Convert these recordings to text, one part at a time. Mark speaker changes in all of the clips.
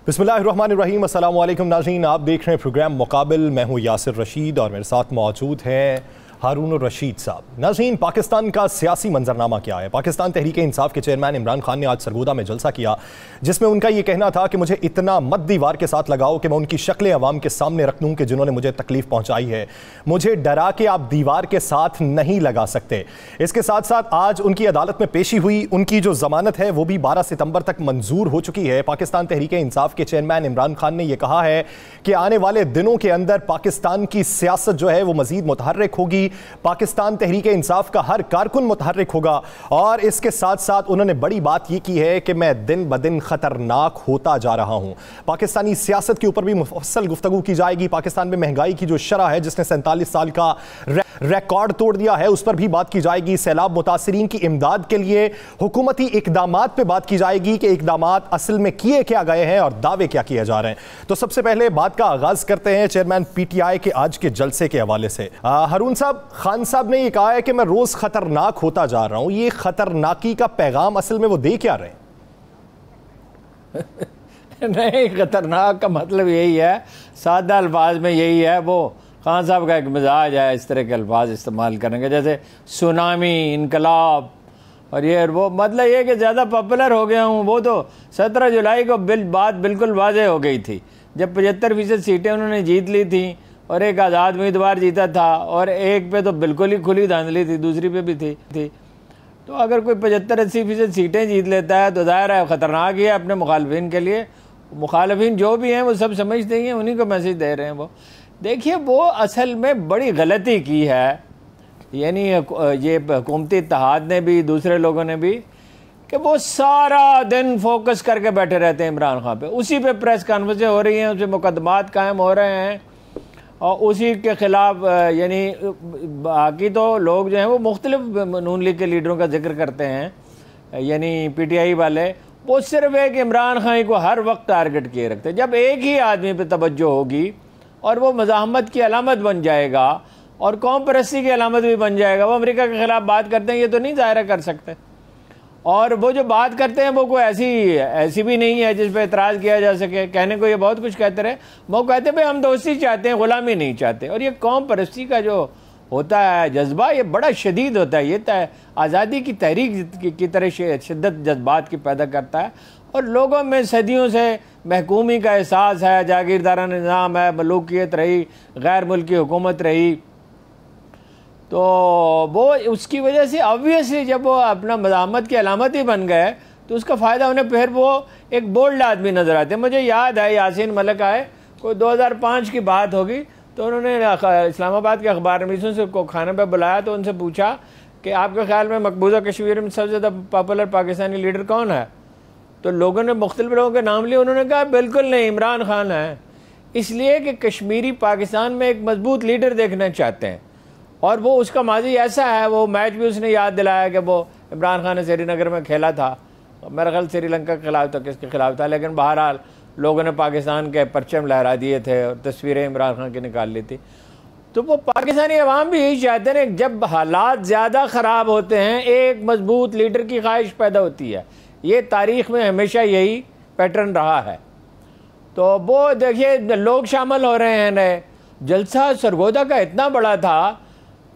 Speaker 1: बिस्मिल्लाहिर्रहमानिर्रहीम, अस्सलाम वालेकुम नाज़रीन, आप देख रहे हैं प्रोग्राम मुकाबिल। मैं हूँ यासिर रशीद और मेरे साथ मौजूद हैं हारून रशीद साहब। नाज़रीन, पाकिस्तान का सियासी मंजरनामा क्या है? पाकिस्तान तहरीक इंसाफ के चेयरमैन इमरान खान ने आज सरगोदा में जलसा किया, जिसमें उनका ये कहना था कि मुझे इतना मत दीवार के साथ लगाओ कि मैं उनकी शक्लें अवाम के सामने रख दूँ कि जिन्होंने मुझे तकलीफ पहुँचाई है। मुझे डरा के आप दीवार के साथ नहीं लगा सकते। इसके साथ साथ आज उनकी अदालत में पेशी हुई। उनकी जो जमानत है वो भी 12 सितंबर तक मंजूर हो चुकी है। पाकिस्तान तहरीक इंसाफ के चेयरमैन इमरान खान ने यह कहा है कि आने वाले दिनों के अंदर पाकिस्तान की सियासत जो है वो मजीद मुतहर्रिक होगी। पाकिस्तान तहरीक इंसाफ का हर कारकुन मुतहर्रिक होगा। और इसके साथ साथ उन्होंने बड़ी बात यह की है कि मैं दिन ब दिन खतरनाक होता जा रहा हूं। पाकिस्तानी सियासत के ऊपर भी मुफस्सल गुफ्तगू की जाएगी। पाकिस्तान में महंगाई की जो शरह है जिसने 47 साल का रिकॉर्ड तोड़ दिया है, उस पर भी बात की जाएगी। सैलाब मुतासिरीन की इमदाद के लिए हुकूमती इकदामात पे बात की जाएगी कि इकदामात असल में किए क्या गए हैं और दावे क्या किए जा रहे हैं। तो सबसे पहले बात का आगाज करते हैं चेयरमैन पीटीआई के आज के जलसे के हवाले से। हारून साहब, खान साहब ने यह कहा है कि मैं रोज खतरनाक होता जा रहा हूं। ये खतरनाकी का पैगाम असल में वो दे क्या रहे हैं?
Speaker 2: नहीं, खतरनाक का मतलब यही है, सादा अल्फाज में यही है। वो खान साहब का एक मिजाज है इस तरह के अल्फाज इस्तेमाल करने के, जैसे सुनामी, इनकलाब और ये वो। मतलब ये कि ज़्यादा पॉपुलर हो गया हूँ। वो तो 17 जुलाई को बात बिल्कुल वाज़ेह हो गई थी जब 75% सीटें उन्होंने जीत ली थी और एक आज़ाद उम्मीदवार जीता था और एक पे तो बिल्कुल ही खुली धांधली थी, दूसरी पे भी थी। तो अगर कोई 75-80% सीटें जीत लेता है तो ज़ाहिर है ख़तरनाक ही है अपने मुखालफिन के लिए। मुखालफिन जो भी हैं वो सब समझते ही हैं, उन्हीं को मैसेज दे रहे हैं। वो देखिए, वो असल में बड़ी गलती की है, यानी ये हुकूमती इत्तेहाद ने भी, दूसरे लोगों ने भी, कि वो सारा दिन फोकस करके बैठे रहते हैं इमरान खान पे। उसी पे प्रेस कॉन्फ्रेंसें हो रही हैं, उस पर मुकदमात कायम हो रहे हैं और उसी के ख़िलाफ़ यानी बाकी तो लोग जो हैं वो मुख्तलिफ नून लीग के लीडरों का जिक्र करते हैं, यानी पीटीआई वाले। वो सिर्फ एक इमरान खान को हर वक्त टारगेट किए रखते हैं। जब एक ही आदमी पे तवज्जो होगी और वो मज़ाहमत की अलामत बन जाएगा और कौम परस्ती की अलामत भी बन जाएगा। वो अमेरिका के ख़िलाफ़ बात करते हैं, ये तो नहीं ज़ाहिर कर सकते। और वो जो बात करते हैं वो कोई ऐसी भी नहीं है जिस पर एतराज़ किया जा सके। कहने को ये बहुत कुछ कहते रहे, वो कहते भाई हम दोस्ती चाहते हैं, ग़ुलामी नहीं चाहते। और ये कौम परस्ती का जो होता है जज्बा, ये बड़ा शदीद होता है। ये आज़ादी की तहरीक की तरह शिद्दत जज्बात की पैदा करता है और लोगों में सदियों से महकूमी का एहसास है, जागीरदाराना निज़ाम है, मलूकियत रही, गैर मुल्की हुकूमत रही। तो वो उसकी वजह से ऑब्वियसली जब वो अपना मज़ाहमत की अलामत ही बन गए तो उसका फ़ायदा उन्हें फिर वो एक बोल्ड आदमी नज़र आते हैं। मुझे याद है यासीन मलिक आए, कोई 2005 की बात होगी, तो उन्होंने इस्लामाबाद के अखबार नवीसों से को खाने पर बुलाया तो उनसे पूछा कि आपके ख्याल में मकबूजा कश्मीर में सबसे ज़्यादा पॉपुलर पाकिस्तानी लीडर कौन है? तो लोगों ने मुख्तलिफ लोगों के नाम लिए। उन्होंने कहा बिल्कुल नहीं, इमरान खान है। इसलिए कि कश्मीरी पाकिस्तान में एक मजबूत लीडर देखना चाहते हैं और वो उसका माजी ऐसा है। वो मैच भी उसने याद दिलाया कि वो इमरान खान ने श्रीनगर में खेला था, मेरा ख्याल श्रीलंका के खिलाफ था, किसके खिलाफ था, लेकिन बहरहाल लोगों ने पाकिस्तान के परचम लहरा दिए थे और तस्वीरें इमरान खान की निकाल ली थी। तो वो पाकिस्तानी अवाम भी यही चाहते हैं, जब हालात ज़्यादा ख़राब होते हैं एक मजबूत लीडर की ख्वाहिश पैदा होती है। ये तारीख़ में हमेशा यही पैटर्न रहा है। तो वो देखिए लोग शामिल हो रहे हैं नए। जलसा सरगोदा का इतना बड़ा था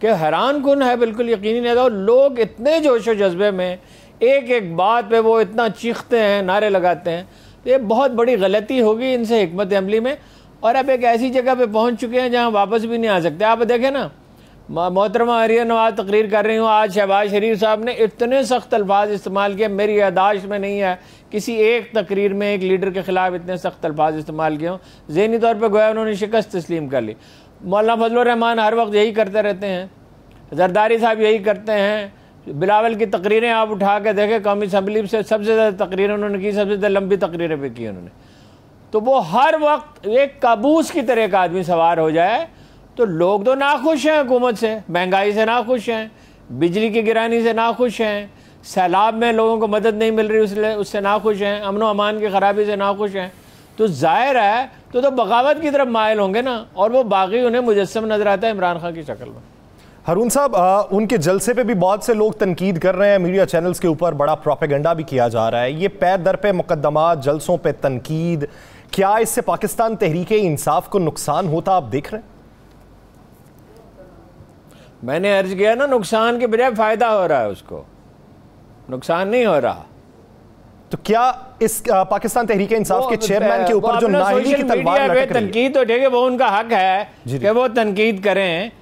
Speaker 2: कि हैरान कुन है, बिल्कुल यकीनी नहीं था। लोग इतने जोश व जज्बे में एक एक बात पे वो इतना चीखते हैं, नारे लगाते हैं। तो ये बहुत बड़ी गलती होगी इनसे हिकमत अमली में। और अब एक ऐसी जगह पे पहुंच चुके हैं जहां वापस भी नहीं आ सकते। आप देखें ना, मोहतरमा आर्यन नवाज तकरीर कर रही हूँ, आज शहबाज शरीफ साहब ने इतने सख्त अल्फाज इस्तेमाल किए, मेरी यादाश्त में नहीं है किसी एक तकरीर में एक लीडर के ख़िलाफ़ इतने सख्त अल्फाज इस्तेमाल किए हों। ज़हनी तौर पर गोया उन्होंने शिकस्त तस्लीम कर ली। मौलाना फजलुर रहमान हर वक्त यही करते रहते हैं, जरदारी साहब यही करते हैं। बिलावल की तकरीरें आप उठा के देखें, कौमी असम्बली से सबसे ज़्यादा तकरीरें उन्होंने की, सबसे ज़्यादा लंबी तकरीरें भी की उन्होंने। तो वो हर वक्त एक काबूस की तरह का आदमी सवार हो जाए तो लोग तो नाखुश हैं, हुकूमत से, महंगाई से नाखुश हैं, बिजली की गिरानी से नाखुश हैं, सैलाब में लोगों को मदद नहीं मिल रही उससे नाखुश हैं, अमन व अमान की ख़राबी से नाखुश हैं। तो ज़ाहिर है तो बगावत की तरफ मायल होंगे ना, और वो बाकी उन्हें मुजस्सम नज़र आता है इमरान खान की शक्ल में।
Speaker 1: हारून साहब, उनके जलसे पे भी बहुत से लोग तनकीद कर रहे हैं, मीडिया चैनल्स के ऊपर बड़ा प्रोपेगेंडा भी किया जा रहा है। ये पैर दर पे मुकदमा, जलसों पे तनकीद, क्या इससे पाकिस्तान तहरीके इंसाफ को नुकसान होता आप देख रहे हैं?
Speaker 2: मैंने अर्ज किया ना, नुकसान के बजाय फायदा हो रहा है, उसको नुकसान नहीं हो रहा।
Speaker 1: तो क्या इस पाकिस्तान तहरीके इंसाफ के चेयरमैन के ऊपर जो नाअहली की तलवार लटक रही है,
Speaker 2: तनकीद तो ठीक है, वो उनका हक है कि वो तनकीद करें,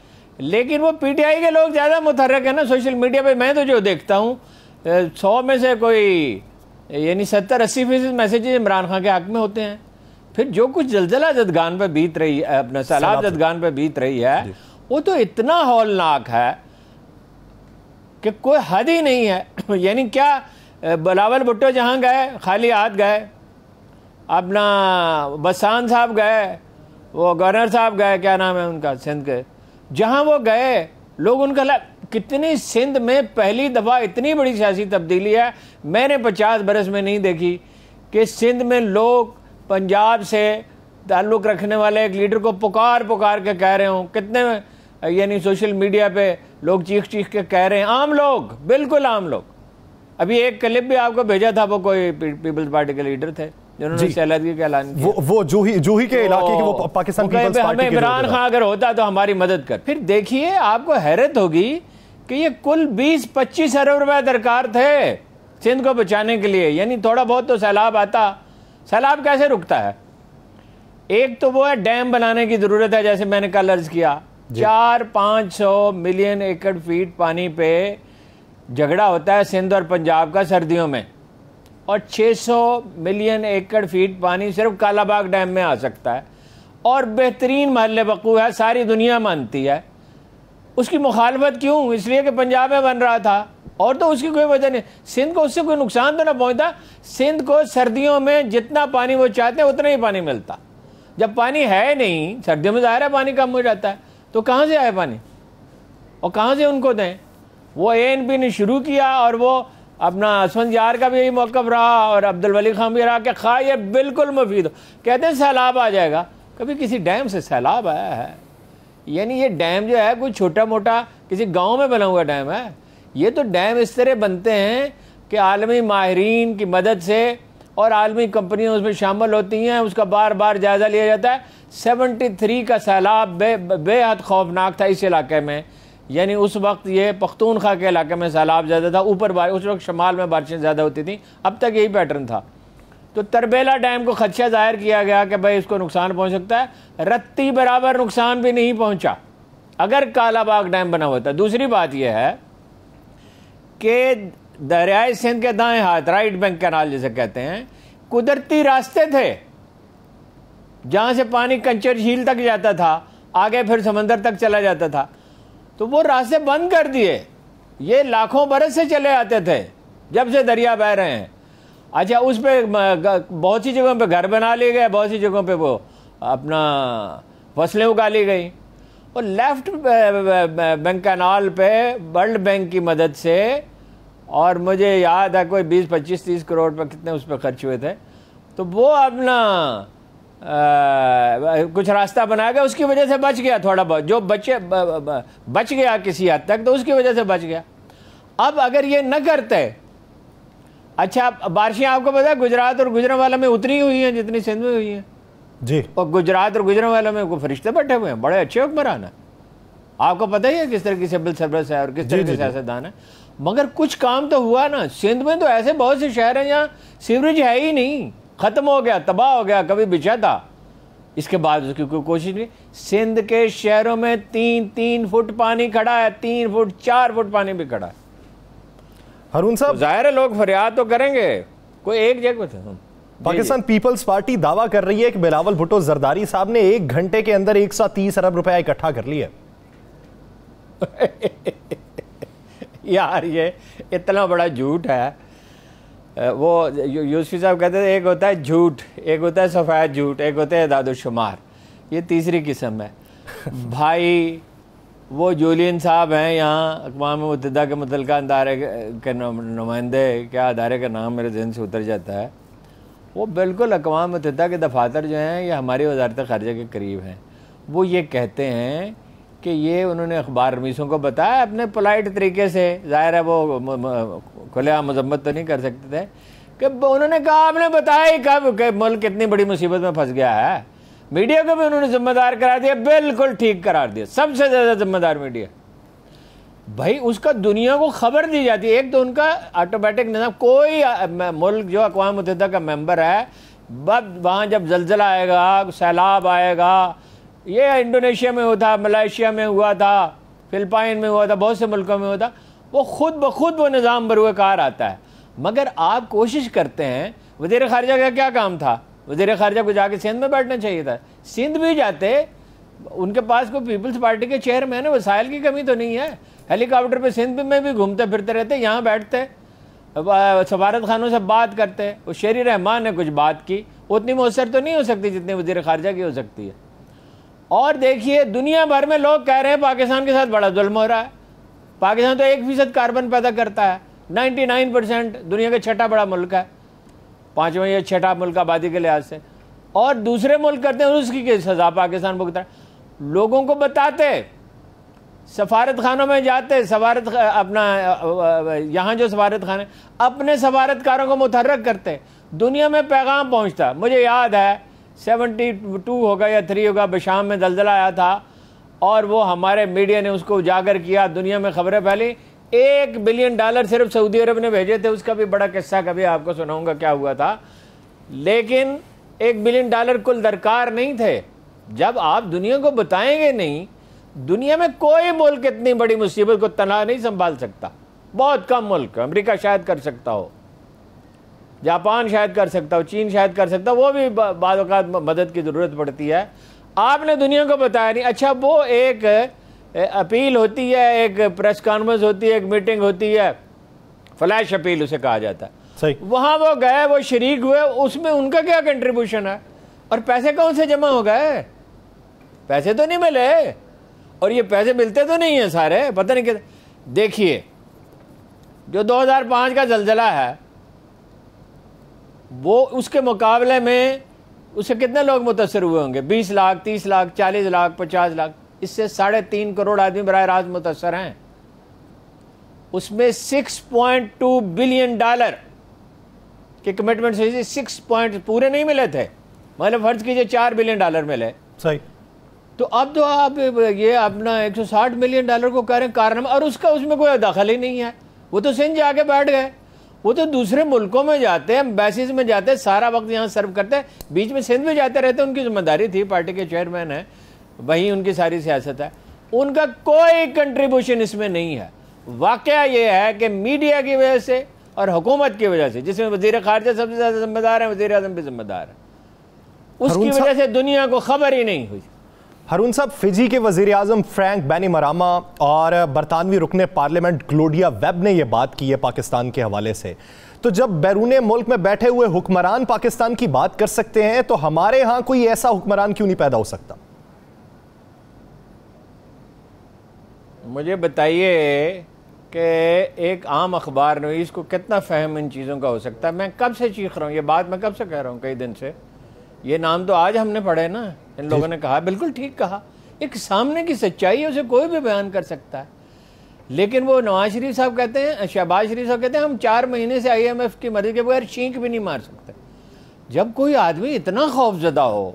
Speaker 2: लेकिन वो पीटीआई के लोग ज्यादा मुतहर्रिक है ना सोशल मीडिया पे। मैं तो जो देखता हूँ 100 में से कोई यानी 70-80% मैसेजेस इमरान खान के हक में होते हैं। फिर जो कुछ जलजला जदगान पे बीत रही है, अपना सैलाब जदगान पे बीत रही है, वो तो इतना हौलनाक है कि कोई हद ही नहीं है। यानी क्या बिलावल भुट्टो जहाँ गए खाली हाथ गए, अपना बसान साहब गए, वो गवर्नर साहब गए, क्या नाम है उनका, सिंध के, जहाँ वो गए लोग उनका कितनी, सिंध में पहली दफ़ा इतनी बड़ी सियासी तब्दीली है मैंने 50 बरस में नहीं देखी कि सिंध में लोग पंजाब से ताल्लुक़ रखने वाले एक लीडर को पुकार पुकार के कह रहे हों। कितने यानी सोशल मीडिया पे लोग चीख चीख के कह रहे हैं, आम लोग, बिल्कुल आम लोग। अभी एक क्लिप भी आपको भेजा था, वो कोई पीपल्स पार्टी के लीडर थे जिन्होंने सैलादगी का ऐलान किया,
Speaker 1: वो जूही के इलाके के वो पाकिस्तान पीपल्स पार्टी के।
Speaker 2: इमरान खान अगर होता तो हमारी मदद कर। फिर देखिए, आपको हैरत होगी कि ये कुल 20-25 अरब रुपए दरकार थे सिंध को बचाने के लिए। यानी थोड़ा बहुत तो सैलाब आता, सैलाब कैसे रुकता है? एक तो वो है डैम बनाने की जरूरत है, जैसे मैंने कल अर्ज किया, 400-500 मिलियन एकड़ फीट पानी पे झगड़ा होता है सिंध और पंजाब का सर्दियों में, और 600 मिलियन एकड़ फीट पानी सिर्फ कालाबाग डैम में आ सकता है, और बेहतरीन महल वक़ू है, सारी दुनिया मानती है। उसकी मुखालफत क्यों? इसलिए कि पंजाब में बन रहा था, और तो उसकी कोई वजह नहीं। सिंध को उससे कोई नुकसान तो ना पहुंचता। सिंध को सर्दियों में जितना पानी वो चाहते हैं उतना ही पानी मिलता। जब पानी है नहीं, सर्दियों में ज़ाहिर है पानी कम हो जाता है, तो कहाँ से आए पानी और कहाँ से उनको दें? वो ANP ने शुरू किया, और वो अपना असफंद यार का भी यही मौक़िफ़ रहा, और अब्दुल वली खान भी रहा कि खा ये बिल्कुल मुफीद हो। कहते हैं सैलाब आ जाएगा, कभी किसी डैम से सैलाब आया है? यानी ये डैम जो है कोई छोटा मोटा किसी गांव में बना हुआ डैम है? ये तो डैम इस तरह बनते हैं कि आलमी माहिरीन की मदद से और आलमी कंपनियां उसमें शामिल होती हैं, उसका बार बार जायज़ा लिया जाता है। 73 का सैलाब बेहद खौफनाक था इस इलाके में। यानी उस वक्त ये पख्तूनख्वा के इलाके में सैलाब ज़्यादा था, ऊपर बारिश, उस वक्त शमाल में बारिशें ज़्यादा होती थी, अब तक यही पैटर्न था। तो तरबेला डैम को खदशा जाहिर किया गया कि भाई इसको नुकसान पहुंच सकता है, रत्ती बराबर नुकसान भी नहीं पहुंचा अगर कालाबाग डैम बना होता। दूसरी बात यह है कि दरियाए सिंध के दाएं हाथ, राइट बैंक कैनाल जिसे कहते हैं, कुदरती रास्ते थे जहां से पानी कंचर झील तक जाता था, आगे फिर समंदर तक चला जाता था, तो वो रास्ते बंद कर दिए। ये लाखों बरस से चले आते थे जब से दरिया बह रहे हैं। अच्छा, उस पर बहुत सी जगहों पे घर बना लिए गए, बहुत सी जगहों पे वो अपना फसलें उगा ली गई। और लेफ्ट बैंक कैनाल पे वर्ल्ड बैंक की मदद से, और मुझे याद है कोई 20-25-30 करोड़ पर कितने उस पर खर्च हुए थे, तो वो अपना कुछ रास्ता बनाया गया, उसकी वजह से बच गया थोड़ा बहुत, जो बच गया किसी हद तक, तो उसकी वजह से बच गया। अब अगर ये न करते, अच्छा बारिशें आपको पता है गुजरात और गुजरांवाला में उतनी हुई हैं जितनी सिंध में हुई हैं
Speaker 1: जी,
Speaker 2: और गुजरात और गुजरांवाला में कोई फरिश्ते बैठे हुए हैं, बड़े अच्छे हुक्मरान हैं। आपको पता ही है किस तरह की सिविल सर्विस है और किस तरह के सियासतदान है। मगर कुछ काम तो हुआ ना। सिंध में तो ऐसे बहुत से शहर हैं जहाँ सीवरेज है ही नहीं, ख़त्म हो गया, तबाह हो गया, कभी बिछा था, इसके बाद उसकी कोई कोशिश नहीं। सिंध के शहरों में 3-3 फुट पानी खड़ा है, 3 फुट 4 फुट पानी भी खड़ा है।
Speaker 1: हारून साहब,
Speaker 2: जाहिर है लोग फरियाद तो करेंगे, कोई एक जगह पे।
Speaker 1: पाकिस्तान पीपल्स पार्टी दावा कर रही है कि बिलावल भुट्टो जरदारी साहब ने 1 घंटे के अंदर 130 अरब रुपया इकट्ठा कर लिया।
Speaker 2: यार ये इतना बड़ा झूठ है। वो यूसुफी साहब कहते थे एक होता है झूठ, एक होता है सफ़ेद झूठ, एक होता है दादुशुमार, ये तीसरी किस्म है। भाई वो जूलियन साहब हैं यहाँ अक़वाम मुत्तहिदा के मुतल्लिक़ा अदारे के नुमाइंदे, क्या अदारे का नाम मेरे ज़हन से उतर जाता है, वो बिल्कुल अक़वाम मुत्तहिदा के दफातर जो हैं ये हमारी वज़ारत ख़ारिजा के करीब हैं। वो ये कहते हैं कि ये उन्होंने अखबार रमीसों को बताया अपने पोलाइट तरीके से, ज़ाहिर है वो खुलेआम मज़म्मत तो नहीं कर सकते थे, कि उन्होंने कहा आपने बताया ही कब कि मुल्क कितनी बड़ी मुसीबत में फंस गया है। मीडिया को भी उन्होंने जिम्मेदार करार दिया, बिल्कुल ठीक करार दिया, सबसे ज़्यादा जिम्मेदार मीडिया। भाई उसका दुनिया को खबर दी जाती है। एक तो उनका ऑटोमेटिक निज़ाम, कोई मुल्क जो अक़वाम मुत्तहिदा का मेंबर है, वहाँ जब जल्जला आएगा, सैलाब आएगा, ये इंडोनेशिया में हुआ था, मलेशिया में हुआ था, फिलिपाइन में हुआ था, बहुत से मुल्कों में हुआ था, वो खुद ब खुद वो निज़ाम बरूए कार आता है। मगर आप कोशिश करते हैं, वज़ीर ख़ारिजा का क्या काम था? वज़ीर ख़ारिजा को जाके सिंध में बैठना चाहिए था। सिंध भी जाते, उनके पास कोई पीपल्स पार्टी के चेयरमैन है, वसाइल की कमी तो नहीं है, हेलीकॉप्टर पे सिंध में भी घूमते फिरते रहते, यहाँ बैठते, सफारत खानों से बात करते। वो शेरी रहमान ने कुछ बात की, उतनी मौसर तो नहीं हो सकती जितनी वज़ीर ख़ारिजा की हो सकती है। और देखिए दुनिया भर में लोग कह रहे हैं पाकिस्तान के साथ बड़ा जुल्म हो रहा है। पाकिस्तान तो 1% कार्बन पैदा करता है, 99% दुनिया का छठा बड़ा मुल्क है, 5वां या छठा मुल्क आबादी के लिहाज से, और दूसरे मुल्क करते हैं उसकी सज़ा पाकिस्तान भुगता है। लोगों को बताते, सफारत खानों में जाते, सफारत अपना यहाँ जो सफारत खाने, अपने सफारतकारों को मुतहर्रिक करते, दुनिया में पैगाम पहुँचता। मुझे याद है 72 होगा या 3 होगा, बशाम में दलदला आया था और वो हमारे मीडिया ने उसको उजागर किया, दुनिया में खबरें फैली। $1 बिलियन सिर्फ सऊदी अरब ने भेजे थे, उसका भी बड़ा किस्सा कभी आपको सुनाऊंगा क्या हुआ था। लेकिन $1 बिलियन कुल दरकार नहीं थे। जब आप दुनिया को बताएंगे नहीं, दुनिया में कोई मुल्क इतनी बड़ी मुसीबत को तना नहीं संभाल सकता। बहुत कम मुल्क, अमेरिका शायद कर सकता हो, जापान शायद कर सकता हो, चीन शायद कर सकता हो, वो भी बाद औक़ात मदद की ज़रूरत पड़ती है। आपने दुनिया को बताया नहीं। अच्छा, वो एक अपील होती है, एक प्रेस कॉन्फ्रेंस होती है, एक मीटिंग होती है, फ्लैश अपील उसे कहा जाता है, सही। वहाँ वो गए, वो शरीक हुए, उसमें उनका क्या कंट्रीब्यूशन है? और पैसे कौन से जमा हो गए? पैसे तो नहीं मिले, और ये पैसे मिलते तो नहीं है सारे, पता नहीं क्या। देखिए जो 2005 का जलजला है, वो उसके मुकाबले में उससे कितने लोग मुतासर हुए होंगे? 20 लाख, 30 लाख, 40 लाख, 50 लाख। इससे 3.5 करोड़ आदमी बराह रास्त मुतासर हैं। उसमें $6.2 बिलियन के कमिटमेंट से 6 पॉइंट पूरे नहीं मिले थे, मतलब फर्ज कीजिए $4 बिलियन मिले, सही। तो अब तो आप ये अपना $160 मिलियन को कह रहे हैं कारनामा, और उसका उसमें कोई दखल ही नहीं है। वो तो सिंध जाके बैठ गए, वो तो दूसरे मुल्कों में जाते हैं, एम्बेसीज में जाते हैं, सारा वक्त यहाँ सर्व करते हैं, बीच में सिंध में जाते रहते हैं। उनकी जिम्मेदारी थी, पार्टी के चेयरमैन है, वही उनकी सारी सियासत है। उनका कोई कंट्रीब्यूशन इसमें नहीं है। वाकया ये है कि मीडिया की वजह से और हुकूमत की वजह से, जिसमें वज़ीर ख़ारिजा सबसे ज़्यादा जिम्मेदार है, वज़ीर आज़म भी जिम्मेदार है, उसकी वजह से दुनिया को खबर ही नहीं हुई।
Speaker 1: हारून साहब, फिजी के वज़ीर आज़म फ्रैंक बैनिमरामा और बरतानवी रुकने पार्लियामेंट ग्लोडिया वेब ने यह बात की है पाकिस्तान के हवाले से। तो जब बैरून मुल्क में बैठे हुए हुक्मरान पाकिस्तान की बात कर सकते हैं, तो हमारे यहाँ कोई ऐसा हुक्मरान क्यों नहीं पैदा हो सकता?
Speaker 2: मुझे बताइए कि एक आम अखबार नवीस को कितना फ़हम इन चीज़ों का हो सकता है? मैं कब से चीख रहा हूँ, ये बात मैं कब से कह रहा हूँ, कई दिन से। ये नाम तो आज हमने पढ़े ना, इन लोगों ने कहा, बिल्कुल ठीक कहा। एक सामने की सच्चाई है, उसे कोई भी बयान कर सकता है। लेकिन वो नवाज शरीफ साहब कहते हैं, शहबाज शरीफ साहब कहते हैं, हम 4 महीने से IMF की मदद के बगैर छींक भी नहीं मार सकते। जब कोई आदमी इतना खौफजदा हो,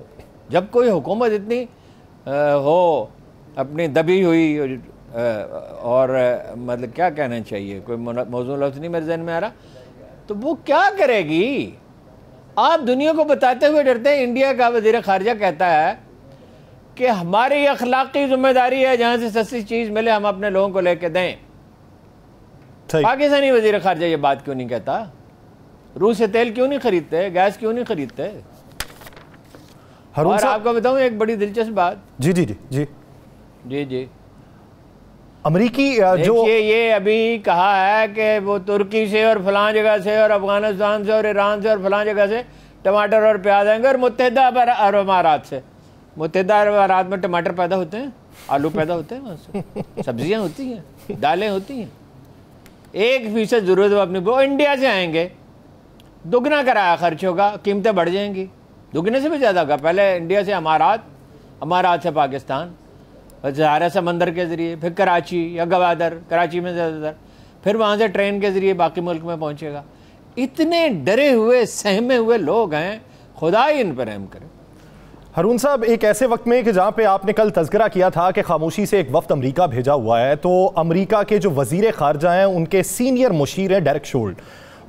Speaker 2: जब कोई हुकूमत इतनी हो अपनी दबी हुई, और मतलब क्या कहना चाहिए, कोई मौजूद लफ्ज़ नहीं मेरे ज़हन में आ रहा, तो वो क्या करेगी? आप दुनिया को बताते हुए डरते हैं। इंडिया का वज़ीर ख़ारिजा कहता है कि हमारी अखलाकी जिम्मेदारी है, जहाँ से सस्ती चीज़ मिले हम अपने लोगों को लेके दें। पाकिस्तानी वज़ीर ख़ारिजा ये बात क्यों नहीं कहता? रूस से तेल क्यों नहीं खरीदते, गैस क्यों नहीं खरीदते? और आपको बताऊँ एक बड़ी दिलचस्प बात।
Speaker 1: जी जी जी जी
Speaker 2: जी जी
Speaker 1: अमरीकी जो
Speaker 2: ये अभी कहा है कि वो तुर्की से और फलां जगह से और अफगानिस्तान से और ईरान से और फलां जगह से टमाटर और प्याज आएंगे, और मुत्तहिदा अरब अमारात से। मुत्तहिदा अरब अमारात में टमाटर पैदा होते हैं, आलू पैदा होते हैं, वहाँ से सब्जियाँ होती हैं, दालें होती हैं। 1% ज़रूरत है अपनी, वो इंडिया से आएंगे, दुगना किराया खर्च होगा, कीमतें बढ़ जाएंगी, दुगने से भी ज़्यादा होगा। पहले इंडिया से अमारात, अमारात से पाकिस्तान, ज़ारा समंदर के ज़रिए, फिर कराची या गवादर, कराची में ज़्यादातर, फिर वहाँ से ट्रेन के ज़रिए बाकी मुल्क में पहुँचेगा। इतने डरे हुए सहमे हुए लोग हैं, खुदा ही इन पर रहम करे।
Speaker 1: हारून साहब, एक ऐसे वक्त में कि जहां पे आपने कल तज़किरा किया था कि खामोशी से एक वफ्द अमेरिका भेजा हुआ है, तो अमेरिका के जो वजीर खारजा हैं उनके सीनियर मुशीर हैं डेरेक शोल्ड,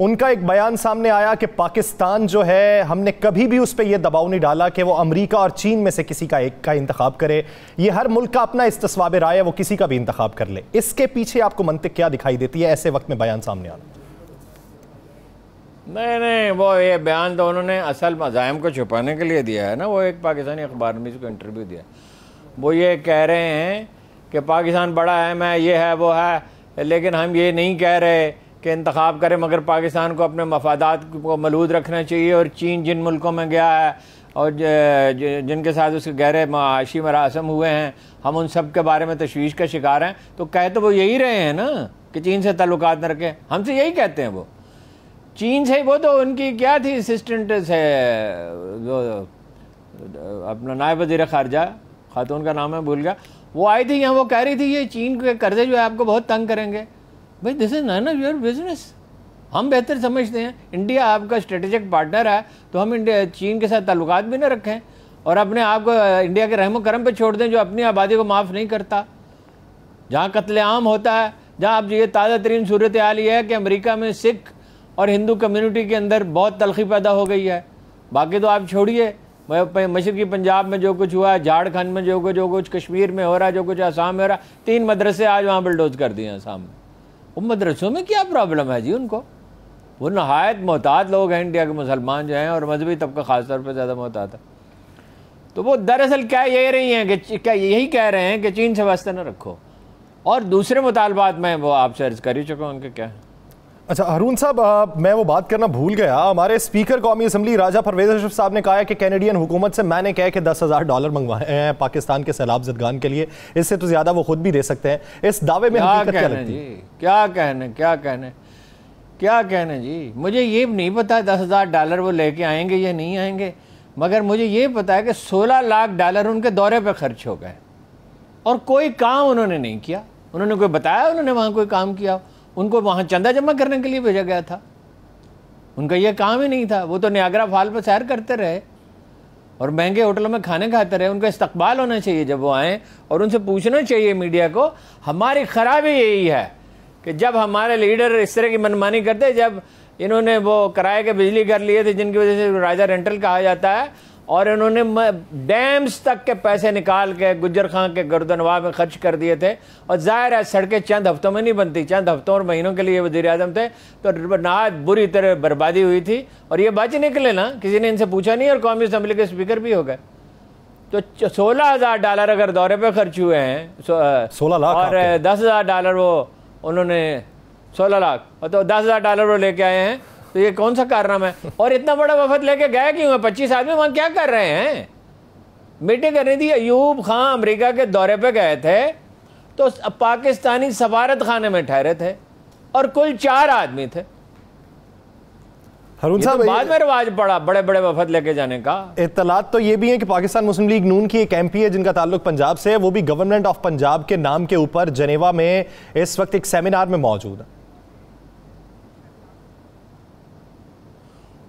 Speaker 1: उनका एक बयान सामने आया कि पाकिस्तान जो है, हमने कभी भी उस पर यह दबाव नहीं डाला कि वो अमेरिका और चीन में से किसी का एक का इंतखाब करे। ये हर मुल्क का अपना इस्तिस्वाब राय है, वो किसी का भी इंतखाब कर ले। इसके पीछे आपको मंतिक क्या दिखाई देती है ऐसे वक्त में बयान सामने आना?
Speaker 2: नहीं, वो ये बयान तो उन्होंने असल मज़ाहिम को छुपाने के लिए दिया है ना। वो एक पाकिस्तानी अखबार में इसको इंटरव्यू दिया, वो ये कह रहे हैं कि पाकिस्तान बड़ा है, मैं ये है वो है, लेकिन हम ये नहीं कह रहे कि इंतखाब करें, मगर पाकिस्तान को अपने मफादात को मलूद रखना चाहिए। और चीन जिन मुल्कों में गया है और जिनके साथ उसके गहरे माशी मरासम हुए हैं, हम उन सब के बारे में तशवीश का शिकार हैं। तो कह तो वो यही रहे हैं ना कि चीन से ताल्लुकात न रखें, हमसे यही कहते हैं। वो चीन से, वो तो उनकी क्या थी असिस्टेंट से, जो अपना नायब वज़ीर ख़ारजा, खातून का नाम है भूल गया, वो आई थी यहाँ, वो कह रही थी ये चीन के कर्जे जो है आपको बहुत तंग करेंगे। भाई this is none of your business. हम बेहतर समझते हैं, इंडिया आपका स्ट्रेटेजिक पार्टनर है, तो हम इंडिया चीन के साथ ताल्लुकात भी ना रखें और अपने आप को इंडिया के रहमो करम पे छोड़ दें, जो अपनी आबादी को माफ़ नहीं करता। जहाँ कत्लेआम होता है, जहाँ अब ये ताज़ा तरीन सूरत हाल ये है कि अमेरिका में सिख और हिंदू कम्युनिटी के अंदर बहुत तलखी पैदा हो गई है। बाकी तो आप छोड़िए, मशरक़ी पंजाब में जो कुछ हुआ है, झारखंड में जो कुछ कश्मीर में हो रहा है, जो कुछ आसाम में हो रहा है, 3 मदरसे आज वहाँ बुलडोज कर दिए हैं आसाम में। उन मदरसों में क्या प्रॉब्लम है जी उनको? वो नहायत मोहतात लोग हैं इंडिया के मुसलमान जो हैं, और मजहबी तबका ख़ास तौर पर ज़्यादा मोहतात है। तो वो दरअसल क्या ये रही हैं कि क्या यही कह रहे हैं कि चीन से वास्ता न रखो, और दूसरे मुतालबात में वो आपसे अर्ज़ कर ही चुका हूँ उनके क्या है।
Speaker 1: अच्छा हारून साहब, मैं वो बात करना भूल गया। हमारे स्पीकर कौमी असम्बली राजा परवेज़ अशरफ साहब ने कहा है कि कैनेडियन हुकूमत से मैंने कहा कि $10,000 मंगवाए हैं पाकिस्तान के सैलाब ज़दगान के लिए, इससे तो ज़्यादा वो खुद भी दे सकते हैं। इस दावे में हकीकत क्या लगती है?
Speaker 2: क्या कहने जी, मुझे ये नहीं पता $10,000 वो लेके आएंगे या नहीं आएंगे, मगर मुझे ये पता है कि $16 लाख उनके दौरे पर खर्च हो गए और कोई काम उन्होंने नहीं किया। उन्होंने कोई बताया उन्होंने वहाँ कोई काम किया? उनको वहाँ चंदा जमा करने के लिए भेजा गया था, उनका ये काम ही नहीं था। वो तो नियाग्रा फॉल पर सैर करते रहे और महंगे होटलों में खाने खाते रहे। उनका इस्तकबाल होना चाहिए जब वो आएँ, और उनसे पूछना चाहिए मीडिया को। हमारी खराबी यही है कि जब हमारे लीडर इस तरह की मनमानी करते, जब इन्होंने वो किराए के बिजली घर लिए थे जिनकी वजह से राजा रेंटल कहा जाता है, और इन्होंने डैम्स तक के पैसे निकाल के गुज्जर खां के गर्दनवाब में खर्च कर दिए थे, और जाहिर है सड़कें चंद हफ्तों में नहीं बनती, चंद हफ्तों और महीनों के लिए वज़ीर आज़म थे, तो नहायत बुरी तरह बर्बादी हुई थी। और ये बच निकले ना, किसी ने इनसे पूछा नहीं, और कौमी असम्बली के स्पीकर भी हो गए। तो $16,000 अगर दौरे पे खर्च हुए हैं,
Speaker 1: 16 लाख,
Speaker 2: और $10,000 वो उन्होंने 16 लाख, तो $10,000 वो लेके आए हैं, तो ये कौन सा कारनामा है? और इतना बड़ा वफद लेके गए क्यों? 25 आदमी वहाँ क्या कर रहे हैं? मीटिंग करनी थी। अयूब खां अमेरिका के दौरे पे गए थे, तो पाकिस्तानी सफारत खाने में ठहरे थे, और कुल 4 आदमी थे।
Speaker 1: हारून साहब,
Speaker 2: बाद में रिवाज पड़ा बड़े बड़े वफद लेके जाने का।
Speaker 1: इत्तलात तो ये भी है कि पाकिस्तान मुस्लिम लीग नून की एक MP है जिनका ताल्लुक पंजाब से है, वो भी गवर्नमेंट ऑफ पंजाब के नाम के ऊपर जनेवा में इस वक्त एक सेमिनार में मौजूद है।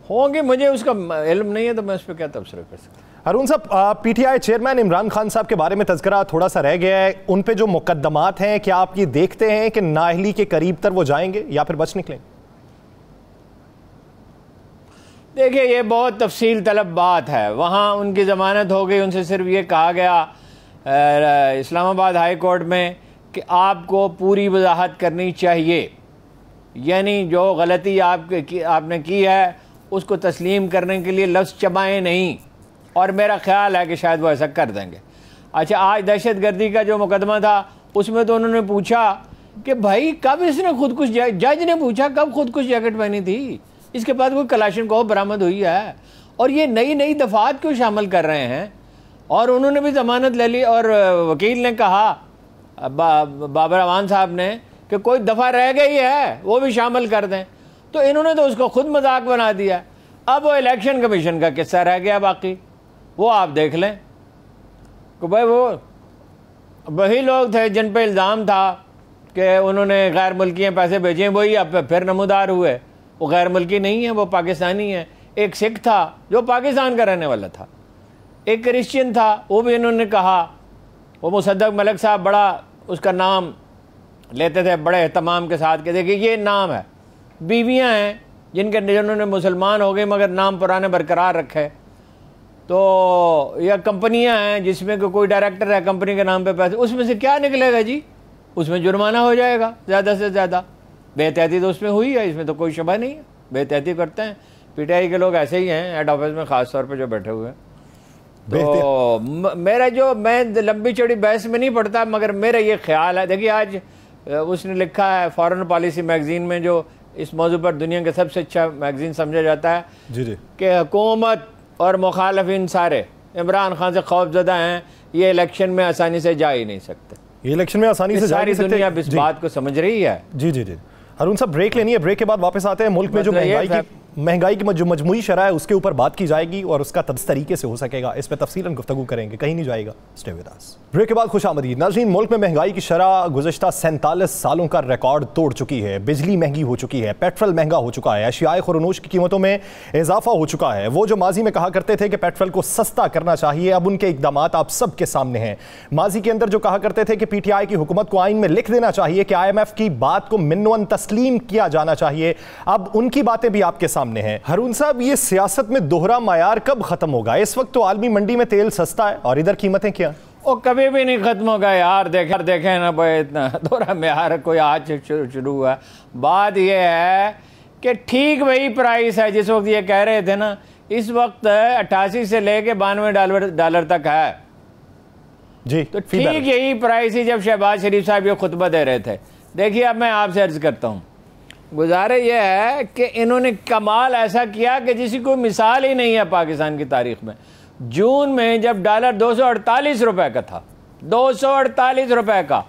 Speaker 2: होंगे, मुझे उसका इल्म नहीं है, तो मैं उस पर क्या तबसरा कर सकता हूं।
Speaker 1: हारून साहब, PTI चेयरमैन इमरान खान साहब के बारे में तज़किरा थोड़ा सा रह गया है। उन पे जो मुकद्दमात हैं, क्या आप ये देखते हैं कि नाअहली के करीब तर वो जाएंगे या फिर बच निकलेंगे?
Speaker 2: देखिए, ये बहुत तफसील तलब बात है। वहाँ उनकी ज़मानत हो गई, उनसे सिर्फ ये कहा गया इस्लामाबाद हाई कोर्ट में कि आपको पूरी वजाहत करनी चाहिए, यानी जो गलती आपने की है उसको तस्लीम करने के लिए लफ्ज़ चबाएँ नहीं, और मेरा ख्याल है कि शायद वो ऐसा कर देंगे। अच्छा, आज दहशत गर्दी का जो मुकदमा था, उसमें तो उन्होंने पूछा कि भाई कब इसने खुदकुश, जज ने पूछा कब खुदकुश जैकेट पहनी थी, इसके बाद कोई कलाशनकोव बरामद हुई है, और ये नई नई दफ़ात क्यों शामिल कर रहे हैं? और उन्होंने भी ज़मानत ले ली, और वकील ने कहा बाबर अवान साहब ने कि कोई दफ़ा रह गई है वो भी शामिल कर दें। तो इन्होंने तो उसको खुद मजाक बना दिया। अब वो इलेक्शन कमीशन का किस्सा रह गया बाकी, वो आप देख लें कि भाई वो वही लोग थे जिन पे इल्ज़ाम था कि उन्होंने गैर मुल्कियाँ पैसे भेजे, वही अब फिर नमूदार हुए। वो गैर मुल्की नहीं है, वो पाकिस्तानी है। एक सिख था जो पाकिस्तान का रहने वाला था, एक क्रिश्चियन था, वो भी इन्होंने कहा। वो मुसद्दक मलिक साहब बड़ा उसका नाम लेते थे बड़े एहतमाम के साथ कि देखिए ये नाम है। बीवियां हैं जिन्होंने मुसलमान हो गए मगर नाम पुराने बरकरार रखे। तो या कंपनियां हैं जिसमें कोई डायरेक्टर है कंपनी के नाम पे पैसे, उसमें से क्या निकलेगा जी? उसमें जुर्माना हो जाएगा ज़्यादा से ज़्यादा। बेहतियाती तो उसमें हुई है, इसमें तो कोई शबह नहीं है। बेहतियाती करते हैं, पीटीआई के लोग ऐसे ही हैं हेड ऑफिस में ख़ास तौर पे जो बैठे हुए हैं। तो मेरा जो, मैं लंबी चौड़ी बहस में नहीं पड़ता, मगर मेरा ये ख्याल है, देखिए आज उसने लिखा है फॉरेन पॉलिसी मैगजीन में, जो इस मौजू पर दुनिया का सबसे अच्छा मैगजीन समझा जाता है,
Speaker 1: जी जी, कि
Speaker 2: हुकूमत और मुखालिफिन सारे इमरान खान से खौफजदा हैं, ये इलेक्शन में आसानी से जा ही नहीं सकते।
Speaker 1: ये इलेक्शन में आसानी से
Speaker 2: सारी दुनिया इस बात को समझ रही है।
Speaker 1: जी जी जी। हारून साहब ब्रेक लेनी है, ब्रेक के बाद वापस आते हैं। मुल्क में जो महंगाई की जो मजमूई शरह है उसके ऊपर बात की जाएगी और उसका किस तरीके से हो सकेगा इस पर तफसीलन गुफ्तगू करेंगे, कहीं नहीं जाएगा, स्टे विद अस। ब्रेक के बाद खुशामदीद नाज़रीन। मुल्क में महंगाई की शरह गुज़श्ता 47 सालों का रिकॉर्ड तोड़ चुकी है। बिजली महंगी हो चुकी है, पेट्रोल महंगा हो चुका है, अशियाए खुरनोश की कीमतों में इजाफा हो चुका है। वो जो माजी में कहा करते थे कि पेट्रोल को सस्ता करना चाहिए, अब उनके इकदाम आप सबके सामने हैं। माजी के अंदर जो कहा करते थे कि पीटीआई की हुकूमत को आइन में लिख देना चाहिए कि IMF की बात को मिन्नवन तस्लीम किया जाना चाहिए, अब उनकी बातें भी आपके सामने हैं। हारून साहब, ये सियासत में दोहरा मायार कब खत्म होगा? इस वक्त तो आलमी मंडी में तेल सस्ता है और इधर कीमतें क्या?
Speaker 2: वो कभी भी नहीं खत्म होगा यार। देखे ना भाई, इतना दोहरा मायार कोई आज शुरू हुआ। बात ये है कि ठीक वही प्राइस है जिस वक्त ये कह रहे थे ना, इस वक्त 88 से लेके 92 डॉलर तक है
Speaker 1: जी।
Speaker 2: तो ठीक यही प्राइस ही जब शहबाज शरीफ साहब ये खुतबा दे रहे थे। देखिए अब मैं आपसे अर्ज करता हूँ, गुजारे ये है कि इन्होंने कमाल ऐसा किया कि जिसकी कोई मिसाल ही नहीं है पाकिस्तान की तारीख में। जून में जब डॉलर 248 रुपए का था, 248 रुपए का,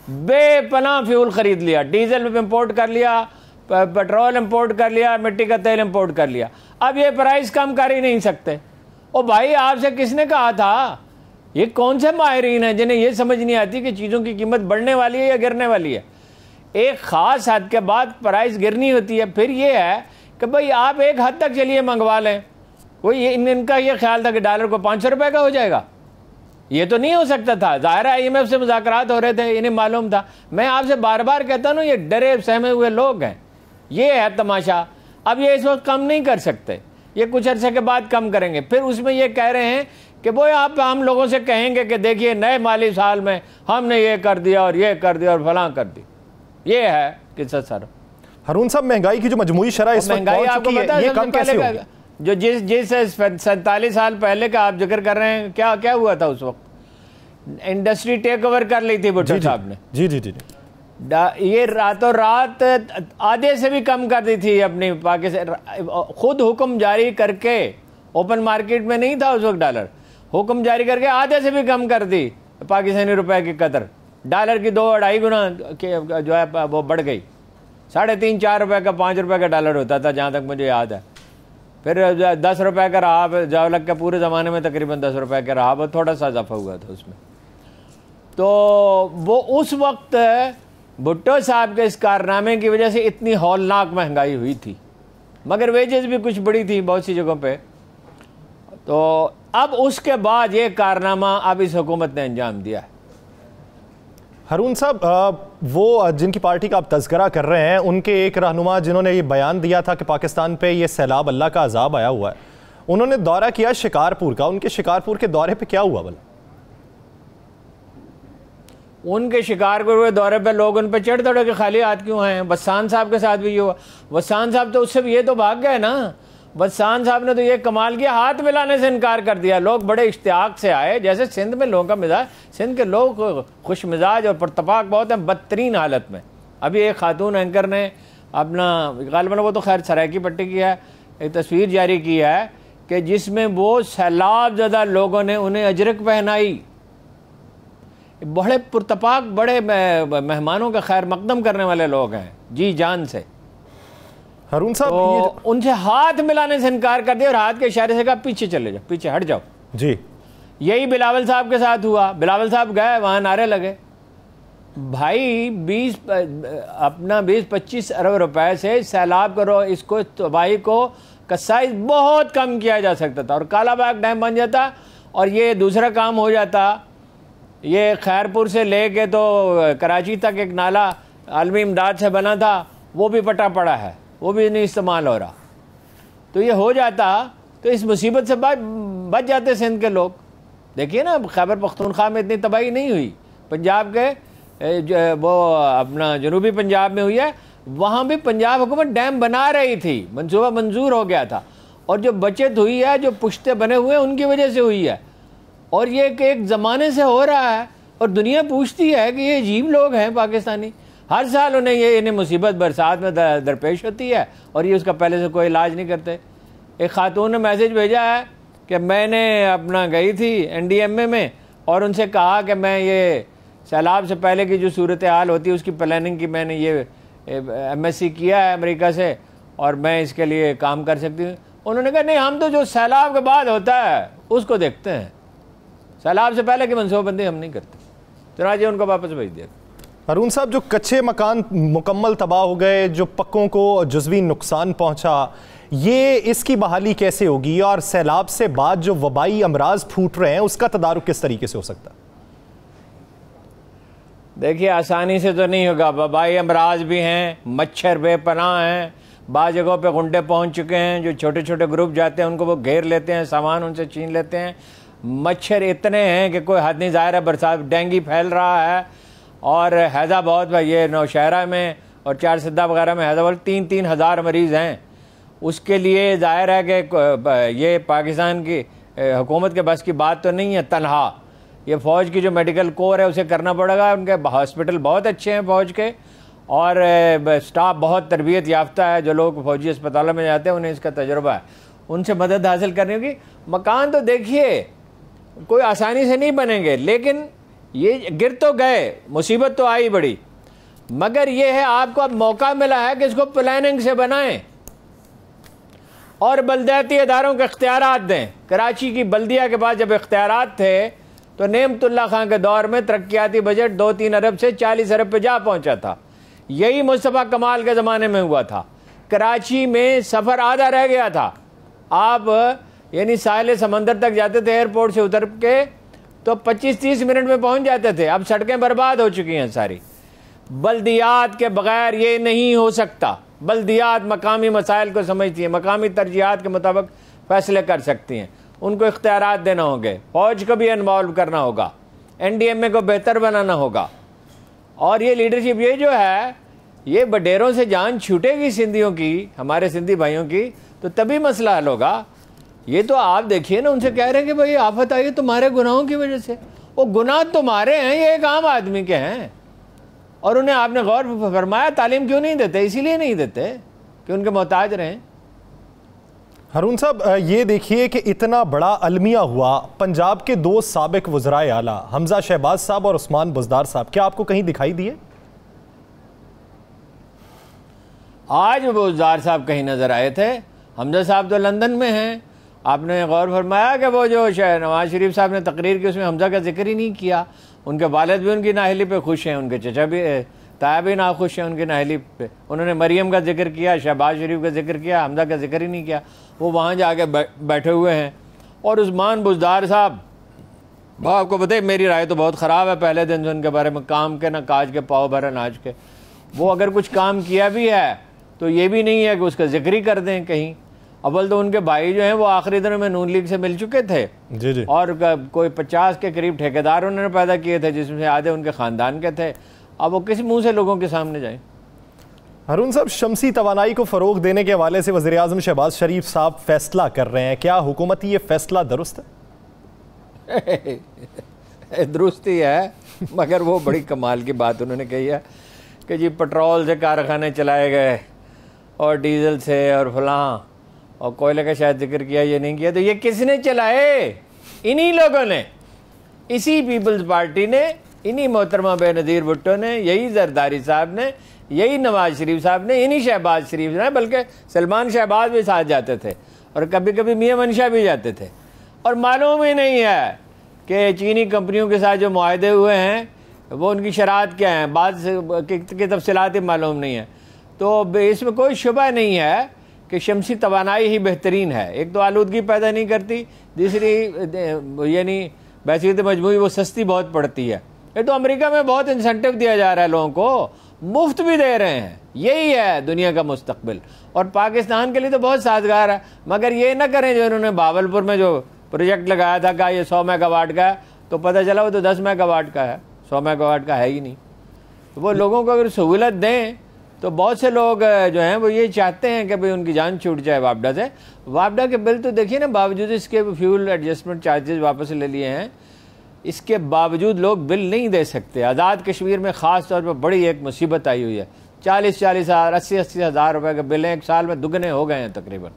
Speaker 2: बेपनाह फ्यूल खरीद लिया, डीजल इंपोर्ट कर लिया, पेट्रोल इंपोर्ट कर लिया, मिट्टी का तेल इंपोर्ट कर लिया। अब ये प्राइस कम कर ही नहीं सकते। ओ भाई, आपसे किसने कहा था? ये कौन से माहिरीन हैं जिन्हें ये समझ नहीं आती कि चीज़ों की कीमत बढ़ने वाली है या गिरने वाली है? एक ख़ास हद के बाद प्राइस गिरनी होती है। फिर ये है कि भाई आप एक हद तक चलिए मंगवा लें। कोई इनका ये ख्याल था कि डॉलर को 500 रुपये का हो जाएगा, ये तो नहीं हो सकता था। ज़ाहिर है IMF से मुज़ाकरात हो रहे थे, इन्हें मालूम था। मैं आपसे बार बार कहता हूँ, ये डरे सहमे हुए लोग हैं। ये है तमाशा। अब ये इस वक्त कम नहीं कर सकते, ये कुछ अर्से के बाद कम करेंगे। फिर उसमें ये कह रहे हैं कि वो आप हम लोगों से कहेंगे कि देखिए नए माली साल में हमने ये कर दिया और ये कर दिया और फलां कर दी। ये है किस्सा सर।
Speaker 1: हारून साहब, महंगाई की जो मजमूई शरह इस वक्त पहुंच चुकी है, ये कम कैसे होगी?
Speaker 2: जो जिस 47 साल पहले का आप जिक्र कर रहे हैं, क्या क्या हुआ था उस वक्त? इंडस्ट्री टेक ओवर कर ली थी भुट्टो साहब ने।
Speaker 1: जी जी जी।
Speaker 2: ये रातों रात आधे से भी कम कर दी थी अपनी पाकिस्तान, खुद हुक्म जारी करके। ओपन मार्केट में नहीं था उस वक्त डॉलर, हुक्म जारी करके आधे से भी कम कर दी पाकिस्तानी रुपए की कदर। डॉलर की 2-2.5 गुना जो है वो बढ़ गई। 3.5-4 रुपए का 5 रुपए का डॉलर होता था जहाँ तक मुझे याद है। फिर 10 रुपए का रहा, जवालक के पूरे ज़माने में तकरीबन 10 रुपए का रहा, वो थोड़ा सा इजाफा हुआ था उसमें। तो वो उस वक्त भुट्टो साहब के इस कारनामे की वजह से इतनी हौलनाक महंगाई हुई थी, मगर वेजेस भी कुछ बड़ी थी बहुत सी जगहों पे। तो अब उसके बाद ये कारनामा अब इस हुकूमत ने अंजाम दिया है।
Speaker 1: हारून साहब, वो जिनकी पार्टी का आप तज़किरा कर रहे हैं, उनके एक रहनुमा जिन्होंने ये बयान दिया था कि पाकिस्तान पे ये सैलाब अल्लाह का अजाब आया हुआ है, उन्होंने दौरा किया शिकारपुर का। उनके शिकारपुर के दौरे पे क्या हुआ भला?
Speaker 2: उनके शिकारपुर के दौरे पे लोग उन पर चढ़ दौड़े के खाली हाथ क्यों हैं? बस्सान साहब के साथ भी ये हुआ। बस्सान साहब तो उससे भी ये तो भाग गए ना। बस्सान साहब ने तो ये कमाल किया, हाथ मिलाने से इनकार कर दिया। लोग बड़े इश्तियाक से आए, जैसे सिंध में लोगों का मिजाज, सिंध के लोग खुश मिजाज और पुरतपाक बहुत हैं, बदतरीन हालत में। अभी एक खातून एंकर ने अपना गालिबन, वो तो खैर सरायकी पट्टी की है, एक तस्वीर जारी की है कि जिसमें वो सैलाब ज़्यादा लोगों ने उन्हें अजरक पहनाई। बड़े पुरतपाक, बड़े मेहमानों का खैर मकदम करने वाले लोग हैं जी जान से।
Speaker 1: हारून साहब,
Speaker 2: तो उनसे हाथ मिलाने से इनकार कर दिया और हाथ के इशारे से कहा पीछे चले जाओ, पीछे हट जाओ जी। यही बिलावल साहब के साथ हुआ। बिलावल साहब गए, वहाँ नारे लगे। भाई 20-25 अरब रुपए से सैलाब करो, इसको तबाही को का साइज बहुत कम किया जा सकता था और कालाबाग डैम बन जाता और ये दूसरा काम हो जाता। ये खैरपुर से लेके तो कराची तक एक नाला आलमी इमदाद से बना था, वो भी पटा पड़ा है, वो भी नहीं इस्तेमाल हो रहा। तो ये हो जाता तो इस मुसीबत से बच जाते सिंध के लोग। देखिए ना, खैबर पख्तूनख्वा में इतनी तबाही नहीं हुई, पंजाब के वो अपना जनूबी पंजाब में हुई है, वहाँ भी पंजाब हुकूमत डैम बना रही थी, मंसूबा मंजूर हो गया था और जो बचत हुई है, जो पुश्ते बने हुए हैं, उनकी वजह से हुई है। और ये एक ज़माने से हो रहा है और दुनिया पूछती है कि ये अजीब लोग हैं पाकिस्तानी, हर साल इन्हें मुसीबत बरसात में दरपेश होती है और ये उसका पहले से कोई इलाज नहीं करते। एक खातून ने मैसेज भेजा है कि मैंने अपना गई थी NDMA में और उनसे कहा कि मैं ये सैलाब से पहले की जो सूरत हाल होती है उसकी प्लानिंग की, मैंने ये MSc किया है अमेरिका से और मैं इसके लिए काम कर सकती हूँ। उन्होंने कहा नहीं, हम तो जो सैलाब के बाद होता है उसको देखते हैं, सैलाब से पहले की मनसूबाबंदी हम नहीं करते। चुनांचे उनको वापस भेज दिया।
Speaker 1: हारून साहब, जो कच्चे मकान मुकम्मल तबाह हो गए, जो पक्कों को जुज़वी नुकसान पहुंचा, ये इसकी बहाली कैसे होगी और सैलाब से बाद जो वबाई अमराज फूट रहे हैं उसका तदारुक किस तरीके से हो सकता है?
Speaker 2: देखिए, आसानी से तो नहीं होगा। वबाई अमराज भी हैं, मच्छर बेपनाह हैं, बाज़ जगहों पे गुंडे पहुंच चुके हैं, जो छोटे छोटे ग्रुप जाते हैं उनको वो घेर लेते हैं, सामान उनसे छीन लेते हैं। मच्छर इतने हैं कि कोई हद नहीं। ज़ाहिर है बरसात, डेंगू फैल रहा है और हैज़ा बहुत, ये नौशहरा में और चार सिद्दा वगैरह में हैज़ा 3-3 हज़ार मरीज़ हैं। उसके लिए ज़ाहिर है कि ये पाकिस्तान की हुकूमत के बस की बात तो नहीं है तनहा। ये फ़ौज की जो मेडिकल कोर है उसे करना पड़ेगा। उनके हॉस्पिटल बहुत अच्छे हैं फ़ौज के और स्टाफ बहुत तरबियत याफ्ता है। जो लोग फ़ौजी अस्पतालों में जाते हैं उन्हें इसका तजुर्बा है, उनसे मदद हासिल करनी होगी। मकान तो देखिए कोई आसानी से नहीं बनेंगे, लेकिन ये गिर तो गए, मुसीबत तो आई बड़ी, मगर ये है आपको अब मौका मिला है कि इसको प्लानिंग से बनाएं और बल्दियाती इदारों के इख्तियारात दें। कराची की बल्दिया के पास जब इख्तियारात थे तो नेमतुल्लाह खान के दौर में तरक्याती बजट 2-3 अरब से 40 अरब पे जा पहुंचा था। यही मुस्तफ़ा कमाल के ज़माने में हुआ था। कराची में सफ़र आधा रह गया था। आप यानी साहिल समंदर तक जाते थे एयरपोर्ट से उतर के तो 25-30 मिनट में पहुंच जाते थे। अब सड़कें बर्बाद हो चुकी हैं सारी। बल्दियात के बगैर ये नहीं हो सकता। बल्दियात मकामी मसाइल को समझती हैं, मकामी तरजीहात के मुताबिक फ़ैसले कर सकती हैं, उनको इख्तियारात देना होंगे, फ़ौज को भी इन्वॉल्व करना होगा, NDMA को बेहतर बनाना होगा। और ये लीडरशिप, ये जो है, ये बडेरों से जान छूटेगी सिंधियों की, हमारे सिंधी भाइयों की, तो तभी मसला हल होगा। ये तो आप देखिए ना, उनसे कह रहे हैं कि भाई आफत आई है तुम्हारे गुनाहों की वजह से। वो गुनाह तुम्हारे हैं, ये एक आम आदमी के हैं। और उन्हें आपने गौर फरमाया तालीम क्यों नहीं देते? इसीलिए नहीं देते कि उनके मोहताज रहें।
Speaker 1: हारून साहब, ये देखिए कि इतना बड़ा अलमिया हुआ, पंजाब के 2 साबिक वज़राए आला हमजा शहबाज साहब और उस्मान बुज़दार साहब, क्या आपको कहीं दिखाई दिए?
Speaker 2: आज बुज़दार साहब कहीं नज़र आए थे, हमजा साहब तो लंदन में हैं। आपने गौर फरमाया कि वो जो नवाज शरीफ साहब ने तकरीर की उसमें हमजा का जिक्र ही नहीं किया। उनके वालिद भी उनकी नाअहली पे खुश हैं, उनके चचा भी ताया भी नाखुश हैं उनकी नाअहली पे। उन्होंने मरियम का जिक्र किया, शहबाज शरीफ का जिक्र किया, हमजा का जिक्र ही नहीं किया। वो वहाँ जाके बैठे हुए हैं। और उस्मान बुज़दार साहब, आपको पता है मेरी राय तो बहुत ख़राब है पहले दिन से उनके बारे में, काम के ना काज के पाव भरे नाच के। वो अगर कुछ काम किया भी है तो ये भी नहीं है कि उसका जिक्र ही कर दें कहीं। अव्वल तो उनके भाई जो हैं वो आखिरी दिनों में नून लीग से मिल चुके थे
Speaker 1: जी। और
Speaker 2: कोई 50 के करीब ठेकेदार उन्होंने पैदा किए थे, जिसमें से आधे उनके ख़ानदान के थे। अब वो किस मुंह से लोगों के सामने जाएं?
Speaker 1: हारून साहब, शमसी तवानाई को फ़रोग देने के हवाले से वज़ीर आज़म शहबाज शरीफ साहब फैसला कर रहे हैं, क्या हुकूमती ये फैसला दुरुस्त है?
Speaker 2: दुरुस्त ही है, मगर वो बड़ी कमाल की बात उन्होंने कही है कि जी पेट्रोल से कारखाने चलाए गए और डीजल से और फलां, और कोयले का शायद जिक्र किया, ये नहीं किया। तो ये किसने चलाए? इन्हीं लोगों ने, इसी पीपल्स पार्टी ने, इन्हीं मोहतरमा बेनज़ीर भुट्टो ने, यही जरदारी साहब ने, यही नवाज शरीफ साहब ने, इन्हीं शहबाज शरीफ ने, बल्कि सलमान शहबाज भी साथ जाते थे और कभी कभी मियां मनशा भी जाते थे। और मालूम ही नहीं है कि चीनी कंपनियों के साथ जो मुआहदे हुए हैं वो उनकी शरात क्या है, बाद की तफसीलात ही मालूम नहीं है। तो इसमें कोई शुबा नहीं है कि शमसी तवानाई ही बेहतरीन है। एक तो आलूदगी पैदा नहीं करती, दूसरी यानी बैसीत मजमूई वो सस्ती बहुत पड़ती है। ये तो अमेरिका में बहुत इंसेंटिव दिया जा रहा है लोगों को, मुफ्त भी दे रहे हैं। यही है दुनिया का मुस्तकबिल, और पाकिस्तान के लिए तो बहुत साजगार है। मगर ये ना करें जो इन्होंने बावलपुर में जो प्रोजेक्ट लगाया था कि ये 100 मेगावाट का है, तो पता चला वो तो 10 मेगावाट का है, 100 मेगावाट का है ही नहीं। तो वो लोगों को अगर सहूलत दें तो बहुत से लोग जो हैं वो ये चाहते हैं कि भाई उनकी जान छूट जाए वापडा से। वापडा के बिल तो देखिए ना, बावजूद इसके फ्यूल एडजस्टमेंट चार्जेस वापस ले लिए हैं, इसके बावजूद लोग बिल नहीं दे सकते। आज़ाद कश्मीर में ख़ास तौर पर बड़ी एक मुसीबत आई हुई है। 40 हज़ार 80 हज़ार रुपये के बिल एक साल में दुगने हो गए हैं तकरीबन।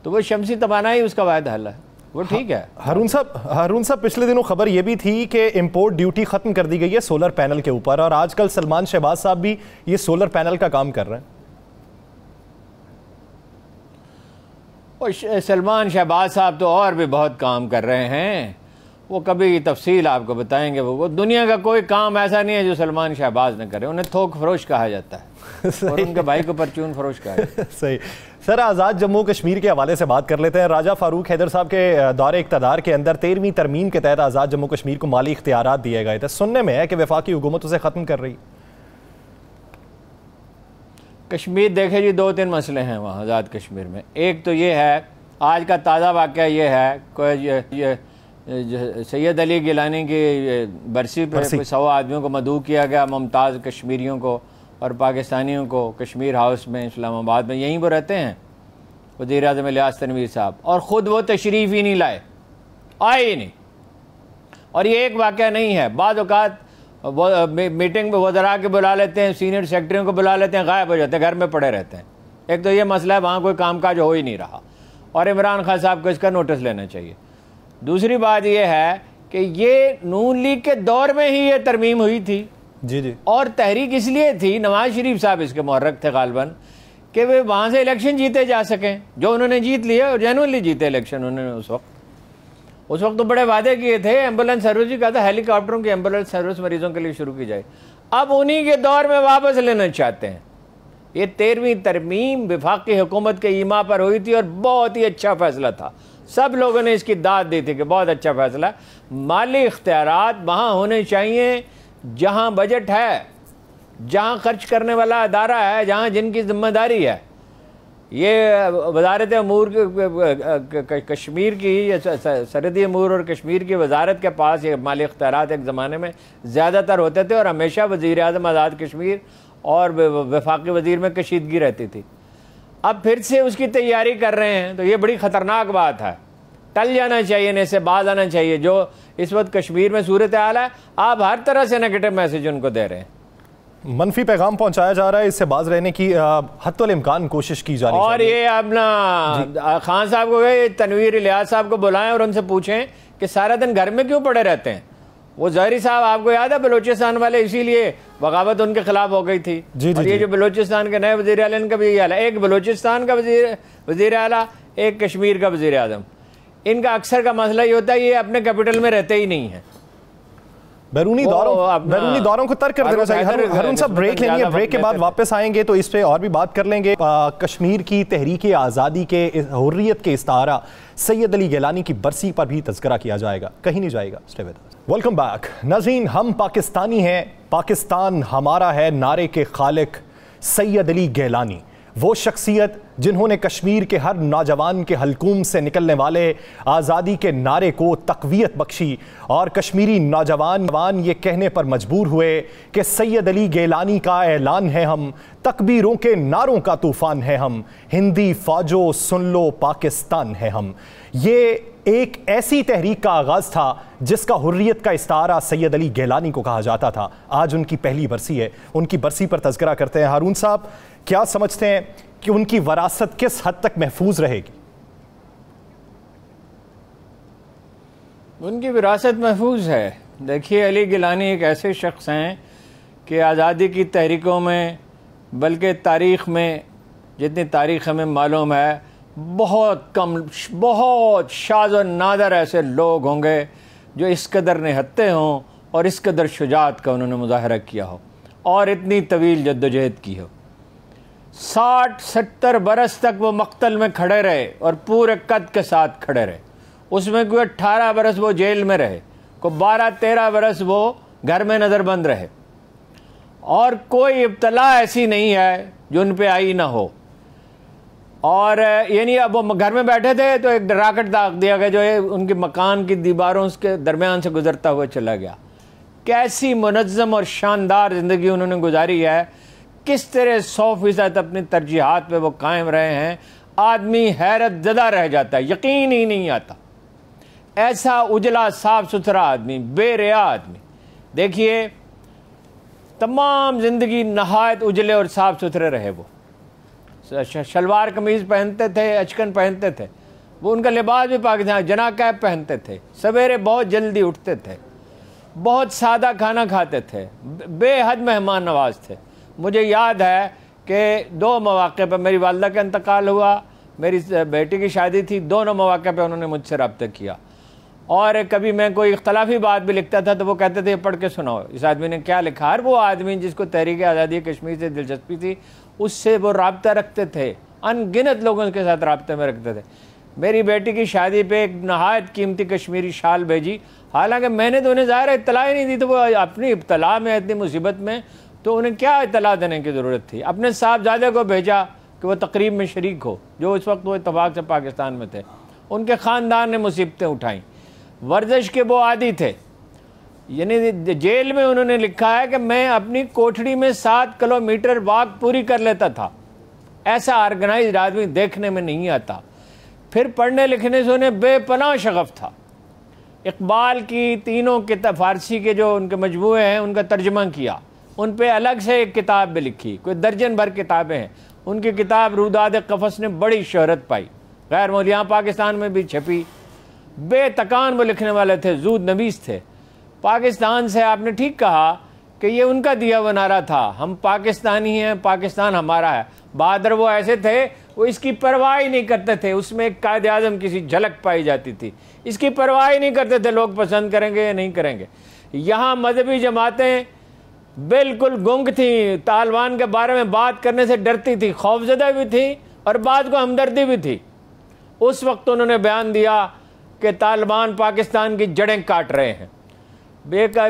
Speaker 2: तो वो शमसी तवानाई उसका वाहिद हल है, वो ठीक है।
Speaker 1: हारून साहब पिछले दिनों खबर ये भी थी कि इंपोर्ट ड्यूटी खत्म कर दी गई है सोलर पैनल के ऊपर, और आजकल सलमान शहबाज साहब भी ये सोलर पैनल का काम कर रहे हैं।
Speaker 2: और सलमान शहबाज साहब तो और भी बहुत काम कर रहे हैं, वो कभी तफसील आपको बताएंगे। वो दुनिया का कोई काम ऐसा नहीं है जो सलमान शहबाज न करे। उन्हें थोक फरोश कहा जाता है और उनके भाई को परचून फरोश कहा जाता है।
Speaker 1: सही। सर, आज़ाद जम्मू कश्मीर के हवाले से बात कर लेते हैं। राजा फारूक हैदर साहब के दौरे इक़्तिदार के अंदर 13वीं तरमीम के तहत आज़ाद जम्मू कश्मीर को माली इख्तियारात दिए गए थे। सुनने में है कि वफाकी हुकूमत उसे ख़त्म कर रही। कश्मीर
Speaker 2: देखे जी, 2-3 मसले हैं वहाँ आज़ाद कश्मीर में। एक तो ये है, आज का ताज़ा वाक़या ये है, कोई सैयद अली गिलानी की बरसी पर 100 आदमियों को मदऊ किया गया, मुमताज़ कश्मीरियों को और पाकिस्तानियों को, कश्मीर हाउस में इस्लामाबाद में। यहीं वो रहते हैं वज़ीर-ए-आज़म इलियास तनवीर साहब, और ख़ुद वो तशरीफ़ ही नहीं लाए, आए ही नहीं। और ये एक वाक़या नहीं है, बाज़ औक़ात मीटिंग में वज़रा के बुला लेते हैं, सीनियर सेक्रेटरियों को बुला लेते हैं, गायब हो जाते हैं, घर में पड़े रहते हैं। एक तो ये मसला है, वहाँ कोई कामकाज हो ही नहीं रहा, और इमरान खान साहब को इसका नोटिस लेना चाहिए। दूसरी बात यह है कि ये नून लीग के दौर में ही ये तरमीम हुई थी
Speaker 1: जी,
Speaker 2: और तहरीक इसलिए थी, नवाज शरीफ साहब इसके मुहर्रक थे गालबन, कि वे वहाँ से इलेक्शन जीते जा सकें, जो उन्होंने जीत लिए और जेनुअनली जीते इलेक्शन उन्होंने। उस वक्त तो बड़े वादे किए थे, एम्बुलेंस सर्विस भी कहा था, हेलीकॉप्टरों की एम्बुलेंस सर्विस मरीजों के लिए शुरू की जाए। अब उन्हीं के दौर में वापस लेना चाहते हैं। ये 13वीं तरमीम वफाकी हुकूमत के ईमा पर हुई थी और बहुत ही अच्छा फैसला था। सब लोगों ने इसकी दाद दी थी कि बहुत अच्छा फैसला। माली इख्तियारात वहाँ होने चाहिए जहाँ बजट है, जहाँ खर्च करने वाला अदारा है, जहाँ जिनकी जिम्मेदारी है। ये वजारत अमूर कश्मीर की, सरहदी अमूर और कश्मीर की वजारत के पास ये माली इख्तियारात एक ज़माने में ज़्यादातर होते थे, और हमेशा वज़ीर आज़म आज़ाद कश्मीर और वफाकी वज़ीर में कशीदगी रहती थी। अब फिर से उसकी तैयारी कर रहे हैं, तो ये बड़ी ख़तरनाक बात है। टल जाना चाहिए, इन्हें से बाज आना चाहिए। जो इस वक्त कश्मीर में सूरत हाल है, आप हर तरह से नेगेटिव मैसेज उनको दे रहे हैं,
Speaker 1: मनफी पैगाम पहुंचाया जा रहा है, इससे बाज रहने की हत्तुल इम्कान कोशिश की जा रही है।
Speaker 2: और ये अपना खान साहब को गए, तनवीर इलियास साहब को बुलाएं और उनसे पूछें कि सारा दिन घर में क्यों पड़े रहते हैं। वो ज़हरी साहब, आपको याद है बलूचिस्तान वाले, इसीलिए बगावत उनके खिलाफ हो गई थी। और ये जो बलूचिस्तान के नए वज़ीर आला, इनका भी यही हाल है, एक बलूचिस्तान का वज़ीर आला, एक कश्मीर का वज़ीर आज़म। इनका अक्सर का मसला ये होता है, ये अपने कैपिटल में रहते ही नहीं है,
Speaker 1: बैरूनी दौरों को तर्क कर देना चाहिए। हारून साहब ब्रेक लेंगे, ब्रेक के बाद वापस आएंगे तो इस पे और भी बात कर लेंगे। कश्मीर की तहरीक आज़ादी के हुर्रियत के इस्तारा सैयद अली गिलानी की बरसी पर भी तज़किरा किया जाएगा, कहीं नहीं जाएगा। Stay with us. Welcome back नाज़रीन, हम पाकिस्तानी हैं, पाकिस्तान हमारा है नारे के खालिक सैयद अली गिलानी, वो शख्सियत जिन्होंने कश्मीर के हर नौजवान के हलकूम से निकलने वाले आज़ादी के नारे को तक़वियत बख्शी, और कश्मीरी नौजवान ये कहने पर मजबूर हुए कि सैयद अली गिलानी का ऐलान है हम, तकबीरों के नारों का तूफ़ान है हम, हिंदी फ़ौजो सुन लो पाकिस्तान है हम। ये एक ऐसी तहरीक का आगाज़ था जिसका हुर्रियत का इस्तारा सैयद अली गिलानी को कहा जाता था। आज उनकी पहली बरसी है, उनकी बरसी पर तज़किरा करते हैं। हारून साहब, क्या समझते हैं कि उनकी वरासत किस हद तक महफूज रहेगी?
Speaker 2: उनकी विरासत महफूज है। देखिए, अली गिलानी एक ऐसे शख्स हैं कि आज़ादी की तहरीकों में, बल्कि तारीख़ में, जितनी तारीख़ हमें मालूम है, बहुत कम, बहुत शाज़ और नादर ऐसे लोग होंगे जो इस कदर निहत्ते हों और इस कदर शुजात का उन्होंने मुजाहरा किया हो और इतनी तवील जद्दोजहद की हो। 60-70 बरस तक वो मक्तल में खड़े रहे और पूरे कद के साथ खड़े रहे। उसमें कोई 18 बरस वो जेल में रहे, को 12-13 बरस वो घर में नज़रबंद रहे, और कोई इब्तला ऐसी नहीं है जो उन पे आई ना हो। और यानी अब वो घर में बैठे थे तो एक राकेट दाग दिया गया जो है उनके मकान की दीवारों के दरमियान से गुजरता हुआ चला गया। कैसी मुनज़्ज़म और शानदार ज़िंदगी उन्होंने गुजारी है, किस तरह 100% अपनी तरजीहात पे वो कायम रहे हैं। आदमी हैरत ज़दा रह जाता है, यकीन ही नहीं आता। ऐसा उजला साफ सुथरा आदमी, बेरिया आदमी। देखिए तमाम ज़िंदगी नहायत उजले और साफ सुथरे रहे। वो शलवार कमीज़ पहनते थे, अचकन पहनते थे, वो उनका लिबास भी पाकिस्तान, जना कैप पहनते थे, सवेरे बहुत जल्दी उठते थे, बहुत सादा खाना खाते थे, बेहद मेहमान नवाज थे। मुझे याद है कि 2 मौक़े पर मेरी वालदा का इंतकाल हुआ, मेरी बेटी की शादी थी, दोनों मौक़े पर उन्होंने मुझसे रब्ता किया। और कभी मैं कोई इख्तलाफी बात भी लिखता था तो वो कहते थे पढ़ के सुनाओ इस आदमी ने क्या लिखा। और वो आदमी जिसको तहरीक आज़ादी कश्मीर से दिलचस्पी थी, उससे वो रब्ता रखते थे, अनगिनत लोगों के साथ रब्ते में रखते थे। मेरी बेटी की शादी पे एक नहायत कीमती कश्मीरी शाल भेजी, हालांकि मैंने तो उन्हें ज़ाहिर इत्तला ही नहीं दी, तो वो अपनी इब्तला में, इतनी मुसीबत में, तो उन्हें क्या इत्तला देने की ज़रूरत थी। अपने साहबजादे को भेजा कि वो तकरीब में शरीक हो, जो उस वक्त वो इत्तफाक से पाकिस्तान में थे। उनके ख़ानदान ने मुसीबतें उठाईं। वर्जिश के वो आदी थे, यानी जेल में उन्होंने लिखा है कि मैं अपनी कोठड़ी में 7 किलोमीटर वॉक पूरी कर लेता था। ऐसा ऑर्गेनाइज्ड आदमी देखने में नहीं आता। फिर पढ़ने लिखने से उन्हें बेपनाह शगफ था। इकबाल की तीनों किताब, फारसी के जो उनके मजमूए हैं उनका तर्जमा किया, उन पे अलग से एक किताब भी लिखी, कोई दर्जन भर किताबें हैं। उनकी किताब रूदाद कफ़स ने बड़ी शोहरत पाई, गैर मौलिया पाकिस्तान में भी छपी। बेतकान वो लिखने वाले थे, जूद नवीस थे। पाकिस्तान से आपने ठीक कहा कि ये उनका दिया हुआ नारा था, हम पाकिस्तानी हैं, पाकिस्तान हमारा है। बहादुर वो ऐसे थे, वो इसकी परवाह ही नहीं करते थे। उसमें एक कायद आज़म की सी झलक पाई जाती थी, इसकी परवाह ही नहीं करते थे लोग पसंद करेंगे या नहीं करेंगे। यहाँ मजहबी जमातें बिल्कुल गुंग थी, तालिबान के बारे में बात करने से डरती थी, खौफजदा भी थी और बाद को हमदर्दी भी थी। उस वक्त उन्होंने बयान दिया कि तालिबान पाकिस्तान की जड़ें काट रहे हैं।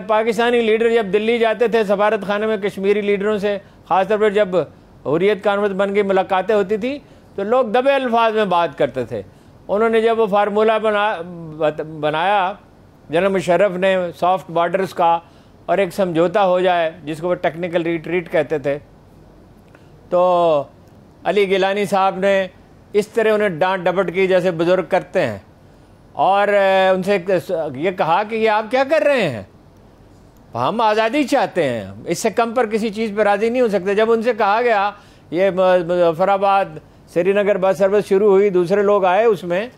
Speaker 2: पाकिस्तानी लीडर जब दिल्ली जाते थे सफारत खाने में कश्मीरी लीडरों से, ख़ासतौर पर जब हुर्रियत कॉन्फ्रेंस बन के मुलाकातें होती थी तो लोग दबे अल्फाज में बात करते थे। उन्होंने जब वो फार्मूला बनाया जनरल मुशर्रफ ने सॉफ्ट बॉर्डर्स का, और एक समझौता हो जाए जिसको वो टेक्निकल रिट्रीट कहते थे, तो अली गिलानी साहब ने इस तरह उन्हें डांट डपट की जैसे बुज़ुर्ग करते हैं, और उनसे ये कहा कि ये आप क्या कर रहे हैं, हम आज़ादी चाहते हैं, इससे कम पर किसी चीज़ पर राज़ी नहीं हो सकते। जब उनसे कहा गया, ये मुजफ्फराबाद श्रीनगर बस सर्विस शुरू हुई, दूसरे लोग आए उसमें,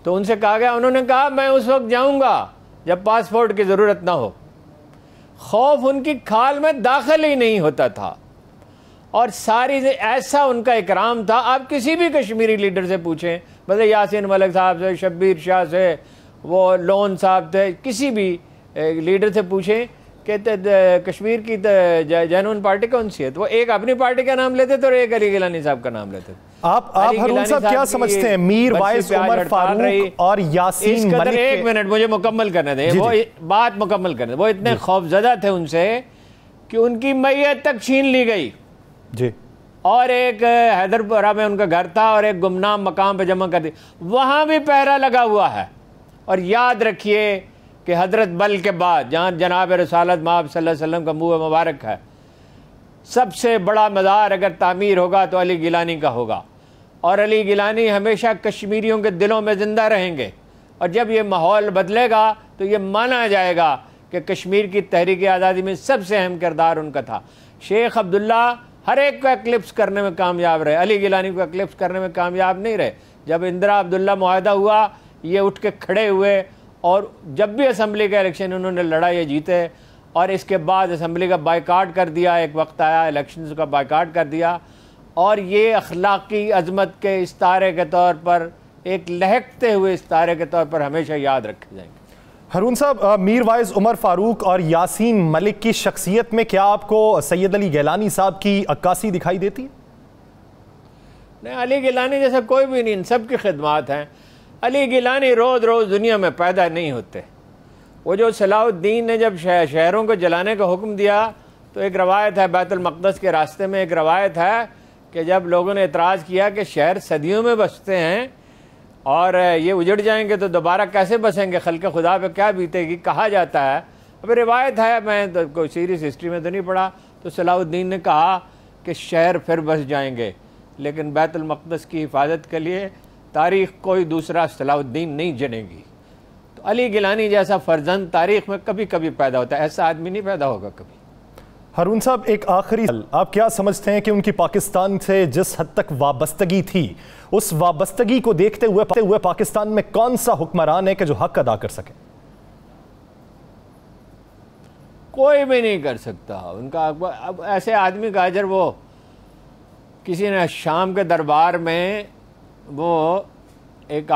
Speaker 2: तो उनसे कहा गया, उन्होंने कहा मैं उस वक्त जाऊंगा जब पासपोर्ट की ज़रूरत ना हो। खौफ उनकी खाल में दाखिल ही नहीं होता था, और सारी ऐसा उनका इकराम था। आप किसी भी कश्मीरी लीडर से पूछें, मतलब यासीन मलिक साहब से, शब्बीर शाह से, वो लोन साहब थे, किसी भी लीडर से पूछें कि कश्मीर की जैनून पार्टी कौन सी है, तो वो एक अपनी पार्टी का नाम लेते थे और एक अली गिलानी साहब का नाम लेते थे।
Speaker 1: आप हारून साहब क्या समझते हैं, मीर वाइस, उमर फारूक और यासीन मलिक?
Speaker 2: एक मिनट मुझे मुकम्मल करने दें, वो बात मुकम्मल करने दें। वो इतने खौफजदा थे उनसे कि उनकी मैयत तक छीन ली गई
Speaker 1: जी,
Speaker 2: और एक हैदरपुरा में उनका घर था और एक गुमनाम मकाम पे जमा कर दी, वहाँ भी पहरा लगा हुआ है। और याद रखिए कि हजरत बल के बाद, जहाँ जनाब रसालत माब सल्लल्लाहु अलैहि वसल्लम का मुँह मुबारक है, सबसे बड़ा मज़ार अगर तामीर होगा तो अली गिलानी का होगा, और अली गिलानी हमेशा कश्मीरियों के दिलों में ज़िंदा रहेंगे। और जब ये माहौल बदलेगा तो ये माना जाएगा कि कश्मीर की तहरीक आज़ादी में सबसे अहम किरदार उनका था। शेख अब्दुल्ला हर एक को एक्लिप्स करने में कामयाब रहे, अली गिलानी को एक्लिप्स करने में कामयाब नहीं रहे। जब इंदिरा अब्दुल्ला मुआहदा हुआ, ये उठ के खड़े हुए, और जब भी असम्बली का इलेक्शन उन्होंने लड़ा, ये जीते, और इसके बाद असम्बली का बाइकाट कर दिया। एक वक्त आया इलेक्शन का बाइकाट कर दिया, और ये अखलाकी अजमत के इस्तारे के तौर पर, एक लहकते हुए इस्तारे के तौर पर हमेशा याद रखे जाएंगे।
Speaker 1: हारून साहब, मीर वाइज उमर फारूक और यासीन मलिक की शख्सियत में क्या आपको सैयद अली गिलानी साहब की अक्कासी दिखाई देती है?
Speaker 2: नहीं, अली गिलानी जैसा कोई भी नहीं, इन सब की खिदमात हैं। अली गिलानी रोज़ रोज़ दुनिया में पैदा नहीं होते। वो जो सलाहुद्दीन ने जब शहरों को जलाने का हुक्म दिया, तो एक रवायत है बैतुल मक़दस के रास्ते में, एक रवायत है कि जब लोगों ने एतराज़ किया कि शहर सदियों में बसते हैं और ये उजड़ जाएंगे तो दोबारा कैसे बसेंगे, खल्क़ खुदा पे क्या बीतेगी, कहा जाता है। अब रिवायत है, मैं तो कोई सीरियस हिस्ट्री में तो नहीं पढ़ा। तो सलाहुद्दीन ने कहा कि शहर फिर बस जाएंगे, लेकिन बैतुल मक़दस की हिफाजत के लिए तारीख़ कोई दूसरा सलाहुद्दीन नहीं जनेगी। तो अली गिलानी जैसा फ़र्जंद तारीख़ में कभी कभी पैदा होता है, ऐसा आदमी नहीं पैदा होगा कभी।
Speaker 1: हारून साहब, एक आखिरी, आप क्या समझते हैं कि उनकी पाकिस्तान से जिस हद तक वाबस्तगी थी, उस वाबस्तगी को देखते हुए पाकिस्तान में कौन सा हुक्मरान है कि जो हक अदा कर सके?
Speaker 2: कोई भी नहीं कर सकता उनका। अब ऐसे आदमी का अजर, वो किसी ने शाम के दरबार में, वो एक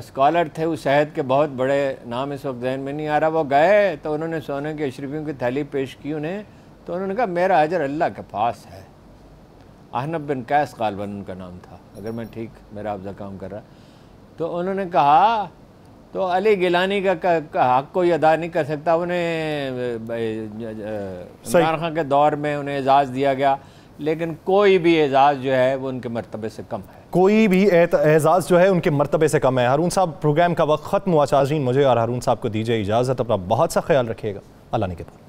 Speaker 2: स्कॉलर थे, उस शहद के बहुत बड़े, नाम इस वक्त ज़हन में नहीं आ रहा, वो गए तो उन्होंने सोने की अशरफियों की थैली पेश की उन्हें, तो उन्होंने कहा मेरा अजर अल्लाह के पास है। अहनब बिन कैस गालिबन उनका नाम था, अगर मैं ठीक मेरा हाफ़िज़ा काम कर रहा। तो उन्होंने कहा तो अली गिलानी का हक़ कोई अदा नहीं कर सकता। उन्हें इमरान खान के दौर में उन्हें एजाज़ दिया गया, लेकिन कोई भी एजाज़ जो है वो उनके मर्तबे से कम है।
Speaker 1: कोई भी एजाज़ जो है उनके मर्तबे से कम है। हारून साहब, प्रोग्राम का वक्त ख़त्म हुआ। चाज़रीन, मुझे और हारून साहब को दीजिए इजाज़त। अपना बहुत सा ख्याल रखिएगा। अल्लाह ने के बाद।